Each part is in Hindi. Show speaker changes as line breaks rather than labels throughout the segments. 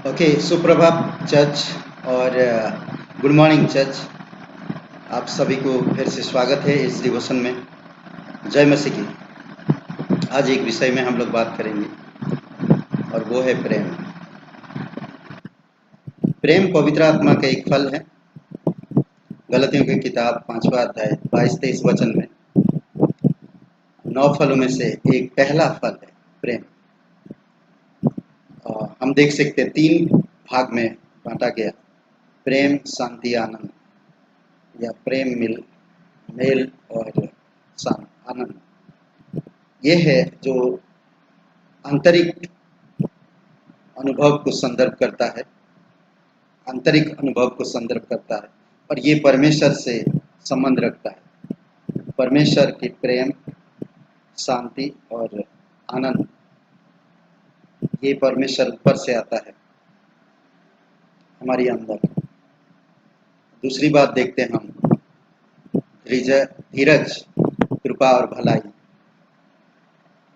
ओके, सुप्रभात चर्च और गुड मॉर्निंग चर्च। आप सभी को फिर से स्वागत है इस डिवोशन में। जय मसीह की। आज एक विषय में हम लोग बात करेंगे और वो है प्रेम। प्रेम पवित्र आत्मा का एक फल है। गलतियों की किताब 5वां अध्याय 22-23 वचन में 9 फलों में से एक पहला फल है प्रेम। हम देख सकते हैं 3 भाग में बांटा गया। प्रेम, शांति, आनंद, या प्रेम मेल और आनंद। ये है जो आंतरिक अनुभव को संदर्भ करता है, आंतरिक अनुभव को संदर्भ करता है और ये परमेश्वर से संबंध रखता है। परमेश्वर की प्रेम, शांति और आनंद, ये परमेश्वर ऊपर से आता है हमारी अंदर। दूसरी बात देखते हैं हम, धीरज, कृपा और भलाई।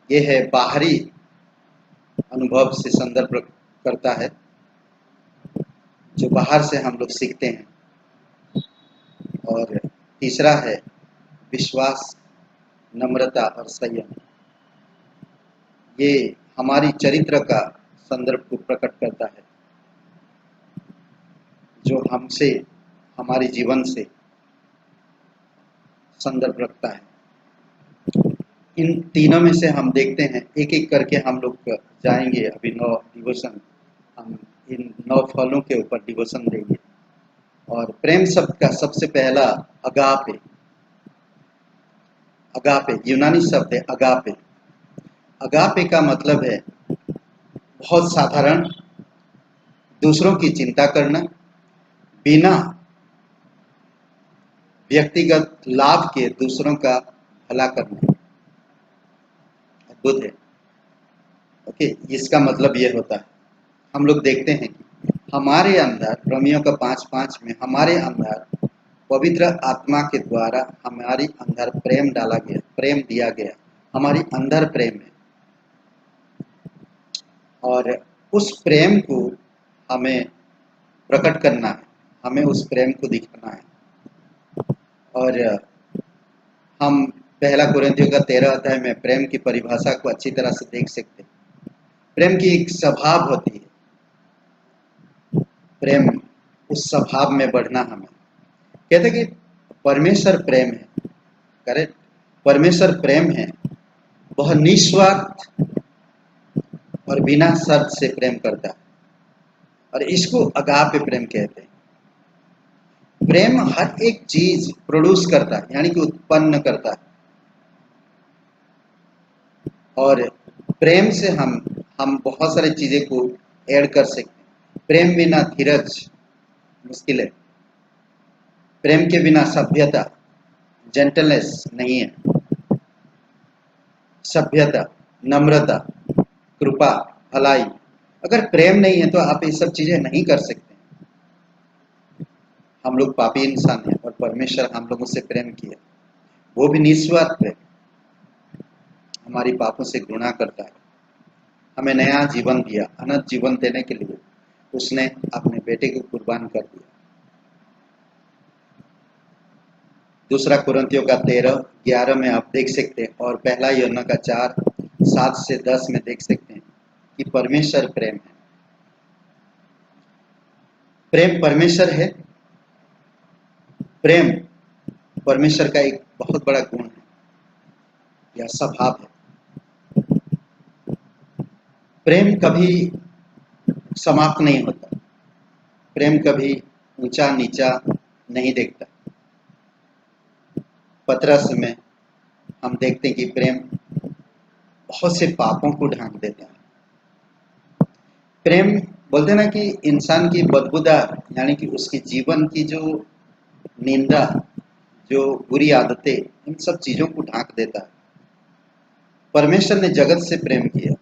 ये है बाहरी अनुभव से संदर्भ करता है, जो बाहर से हम लोग सीखते हैं। और तीसरा है विश्वास, नम्रता और संयम। ये हमारी चरित्र का संदर्भ को प्रकट करता है, जो हमसे, हमारे जीवन से संदर्भ रखता है। इन तीनों में से हम देखते हैं, एक एक करके हम लोग जाएंगे। अभी 9 डिवोशन, हम इन 9 फलों के ऊपर डिवोशन देंगे। और प्रेम शब्द का सबसे पहला अगापे। अगापे यूनानी शब्द है। अगापे अगापे का मतलब है बहुत साधारण, दूसरों की चिंता करना, बिना व्यक्तिगत लाभ के दूसरों का भला करना। अद्भुत है। ओके, इसका मतलब यह होता है, हम लोग देखते हैं कि हमारे अंदर, रोमियो का 5:5 में हमारे अंदर पवित्र आत्मा के द्वारा हमारी अंदर प्रेम डाला गया, प्रेम दिया गया। हमारी अंदर प्रेम है और उस प्रेम को हमें प्रकट करना है, हमें उस प्रेम को दिखाना है। और हम पहला कुरिन्थियों का 13 अध्याय में प्रेम की परिभाषा को अच्छी तरह से देख सकते हैं। प्रेम की एक स्वभाव होती है, प्रेम उस स्वभाव में बढ़ना। हमें कहते कि परमेश्वर प्रेम है, करेक्ट। परमेश्वर प्रेम है, वह निस्वार्थ और बिना शर्त से प्रेम करता है और इसको अगापे प्रेम कहते हैं। प्रेम हर एक चीज प्रोड्यूस करता है, यानी कि उत्पन्न करता है। और प्रेम से हम बहुत सारी चीजें को ऐड कर सकते हैं। प्रेम बिना धीरज मुश्किल है। प्रेम के बिना सभ्यता, जेंटलनेस नहीं है। सभ्यता, नम्रता, कृपा, भलाई, अगर प्रेम नहीं है तो आप ये सब चीजें नहीं कर सकते। हम लोग पापी इंसान हैं और परमेश्वर हम लोगों से प्रेम किया, वो भी निस्वार्थ है, हमारी पापों से घृणा करता है, हमें नया जीवन दिया। अनंत जीवन देने के लिए उसने अपने बेटे को कुर्बान कर दिया। दूसरा कुरिन्थियों का 13:11 में आप देख सकते हैं, और पहला यूहन्ना का 4:7-10 में देख सकते हैं कि परमेश्वर प्रेम है। प्रेम परमेश्वर है। प्रेम परमेश्वर का एक बहुत बड़ा गुण है या स्वभाव है। प्रेम कभी समाप्त नहीं होता। प्रेम कभी ऊंचा नीचा नहीं देखता। पतरस में हम देखते हैं कि प्रेम बहुत से पापों को ढांक देता है। प्रेम बोलते ना कि इंसान की बदबूदार, यानी कि उसकी जीवन की जो निंदा, जो बुरी आदतें, इन सब चीजों को ढांक देता है। परमेश्वर ने जगत से प्रेम किया।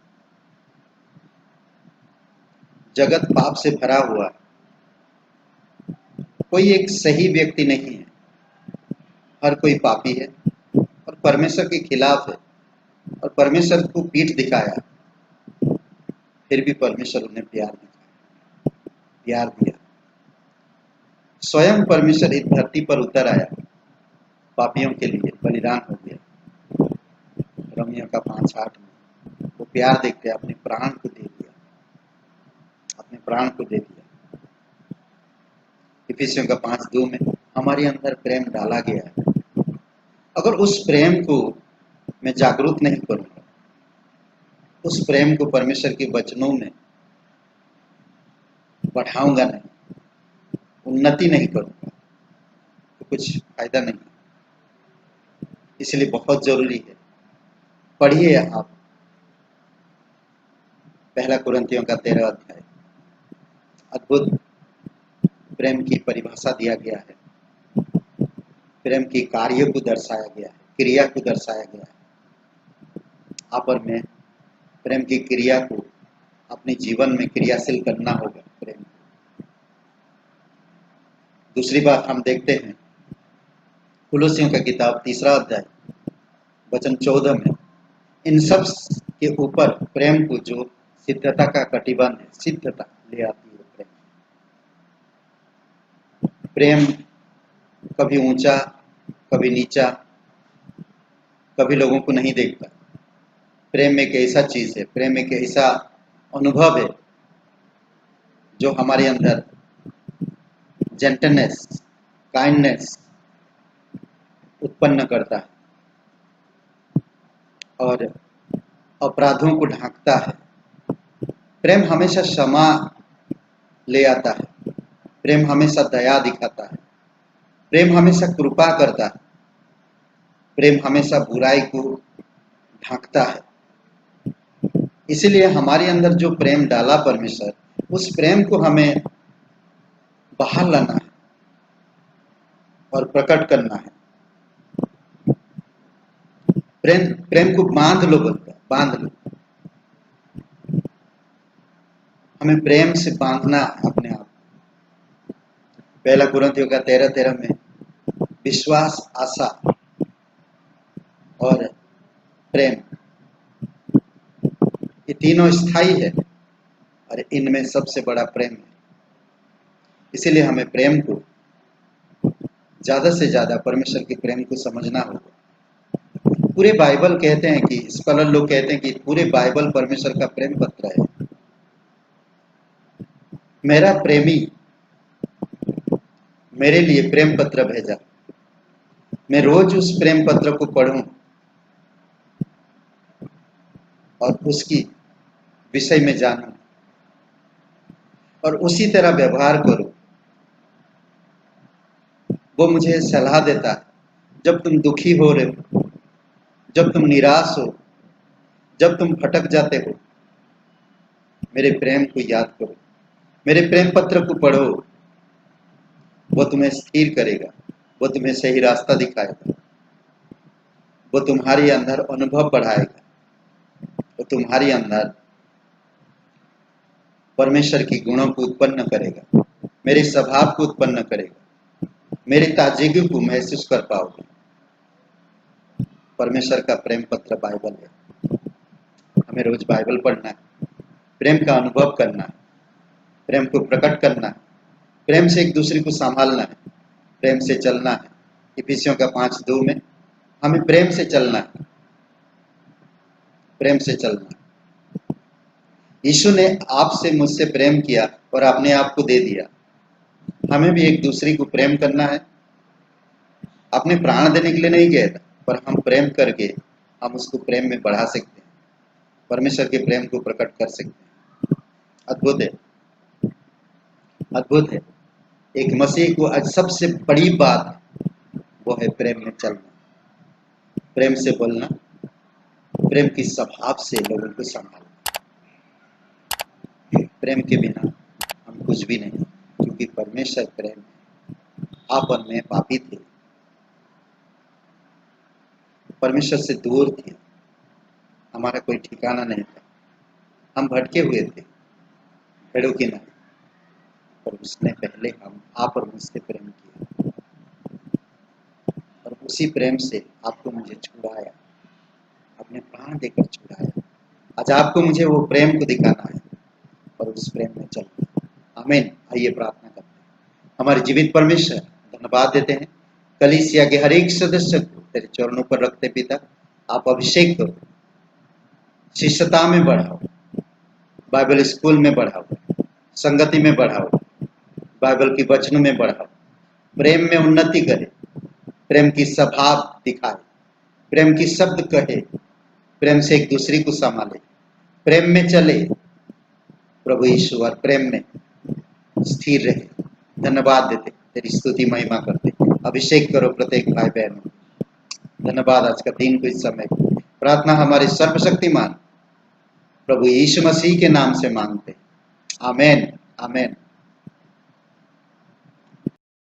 जगत पाप से भरा हुआ है, कोई एक सही व्यक्ति नहीं है, हर कोई पापी है और परमेश्वर के खिलाफ है और परमेश्वर को पीठ दिखाया, फिर भी परमेश्वर उन्हें प्यार दिखाया। प्यार दिया। स्वयं परमेश्वर इस धरती पर उतर आया, पापियों के लिए बलिदान हो गया। रोमियो का 5:8 में वो प्यार देखते अपने प्राण को दे दिया, अपने प्राण को दे दिया। इफिसियों का 5:2 में हमारे अंदर प्रेम डाला गया है। अगर उस प्रेम को मैं जागरूक नहीं करूंगा, उस प्रेम को परमेश्वर के वचनों में बढ़ाऊंगा नहीं, उन्नति नहीं करूंगा, तो कुछ फायदा नहीं। इसलिए बहुत जरूरी है, पढ़िए आप पहला कुरिन्थियों का 13 अध्याय। अद्भुत प्रेम की परिभाषा दिया गया है, प्रेम की कार्य को दर्शाया गया है, क्रिया को दर्शाया गया है। आप और मैं प्रेम की क्रिया को अपने जीवन में क्रियाशील करना होगा। प्रेम दूसरी बात हम देखते हैं कुलोसियों का किताब 3 अध्याय वचन 14 में, इन सब के ऊपर प्रेम को जो सिद्धता का कटिबंध है, सिद्धता ले आती है। प्रेम कभी ऊंचा, कभी नीचा, कभी लोगों को नहीं देखता। प्रेम एक ऐसा चीज है, प्रेम एक ऐसा अनुभव है जो हमारे अंदर जेंटलनेस, काइंडनेस उत्पन्न करता है और अपराधों को ढांकता है। प्रेम हमेशा क्षमा ले आता है, प्रेम हमेशा दया दिखाता है, प्रेम हमेशा कृपा करता है, प्रेम हमेशा बुराई को ढांकता है। इसलिए हमारे अंदर जो प्रेम डाला परमेश्वर, उस प्रेम को हमें बाहर लाना है और प्रकट करना है। प्रेम प्रेम को बांध लो बोलता है, बांध लो। हमें प्रेम से बांधना है अपने आप। पहला कुरिन्थियों का 13:13 में विश्वास, आशा और प्रेम, ये तीनों स्थायी है और इनमें सबसे बड़ा प्रेम है। इसीलिए हमें प्रेम को ज्यादा से ज्यादा परमेश्वर के प्रेम को समझना होगा। पूरे बाइबल कहते हैं कि स्कॉलर लोग कहते हैं कि पूरे बाइबल परमेश्वर का प्रेम पत्र है। मेरा प्रेमी मेरे लिए प्रेम पत्र भेजा, मैं रोज उस प्रेम पत्र को पढ़ूं और उसकी विषय में जानूं और उसी तरह व्यवहार करूं। वो मुझे सलाह देता है, जब तुम दुखी हो रहे हो, जब तुम निराश हो, जब तुम भटक जाते हो, मेरे प्रेम को याद करो, मेरे प्रेम पत्र को पढ़ो। वो तुम्हें स्थिर करेगा, वो तुम्हें सही रास्ता दिखाएगा, वो तुम्हारे अंदर अनुभव बढ़ाएगा, वो तुम्हारे अंदर परमेश्वर की गुणों को उत्पन्न करेगा, मेरे स्वभाव को उत्पन्न करेगा, मेरी ताजगी को महसूस कर पाओगे। परमेश्वर का प्रेम पत्र बाइबल है। हमें रोज बाइबल पढ़ना है, प्रेम का अनुभव करना है, प्रेम को प्रकट करना है, प्रेम से एक दूसरे को संभालना है, प्रेम से चलना है। इफिसियों का 5:2 में हमें प्रेम से चलना है, प्रेम से चलना। यीशु ने आपसे मुझसे प्रेम किया और अपने आप को दे दिया। हमें भी एक दूसरे को प्रेम करना है। अपने प्राण देने के लिए नहीं गया था, पर हम प्रेम करके हम उसको प्रेम में बढ़ा सकते हैं, परमेश्वर के प्रेम को प्रकट कर सकते हैं। अद्भुत है, अद्भुत है। एक मसीह को आज सबसे बड़ी बात वो है प्रेम में चलना, प्रेम से बोलना, प्रेम की स्वभाव से लोगों को संभालना। प्रेम के बिना हम कुछ भी नहीं, क्योंकि परमेश्वर प्रेम है। आप और मैं पापी थे, परमेश्वर से दूर थे, हमारा कोई ठिकाना नहीं था, हम भटके हुए थे, भेड़ों की नहीं, पर उसने पहले हम आप और मुझसे प्रेम किया और उसी प्रेम से आपको मुझे छुड़ाया, अपने प्राण देकर छुड़ाया। आज आपको मुझे वो प्रेम को दिखाना है और उस प्रेम में चलना। आमीन। आइए प्रार्थना करते हैं। हमारे जीवित परमेश्वर, धन्यवाद देते हैं कलीसिया के हर एक सदस्य को तेरे चरणों पर रखते पिता। आप अभिषेक करो, शिष्यता में बढ़ाओ, बाइबल स्कूल में बढ़ाओ, संगति में बढ़ाओ, बाइबल की वचनों में बढ़ाओ, प्रेम में उन्नति करे, प्रेम की स्वभाव दिखाए, प्रेम की शब्द कहे, प्रेम से एक दूसरे को संभाले, प्रेम में चले प्रभु यीशु, और प्रेम में स्थिर रहे। धन्यवाद देते, तेरी स्तुति महिमा करते। अभिषेक करो प्रत्येक भाई बहन। धन्यवाद आज का दिन को, इस समय प्रार्थना हमारे सर्वशक्तिमान प्रभु यीशु मसीह के नाम से मांगते। आमेन, आमेन।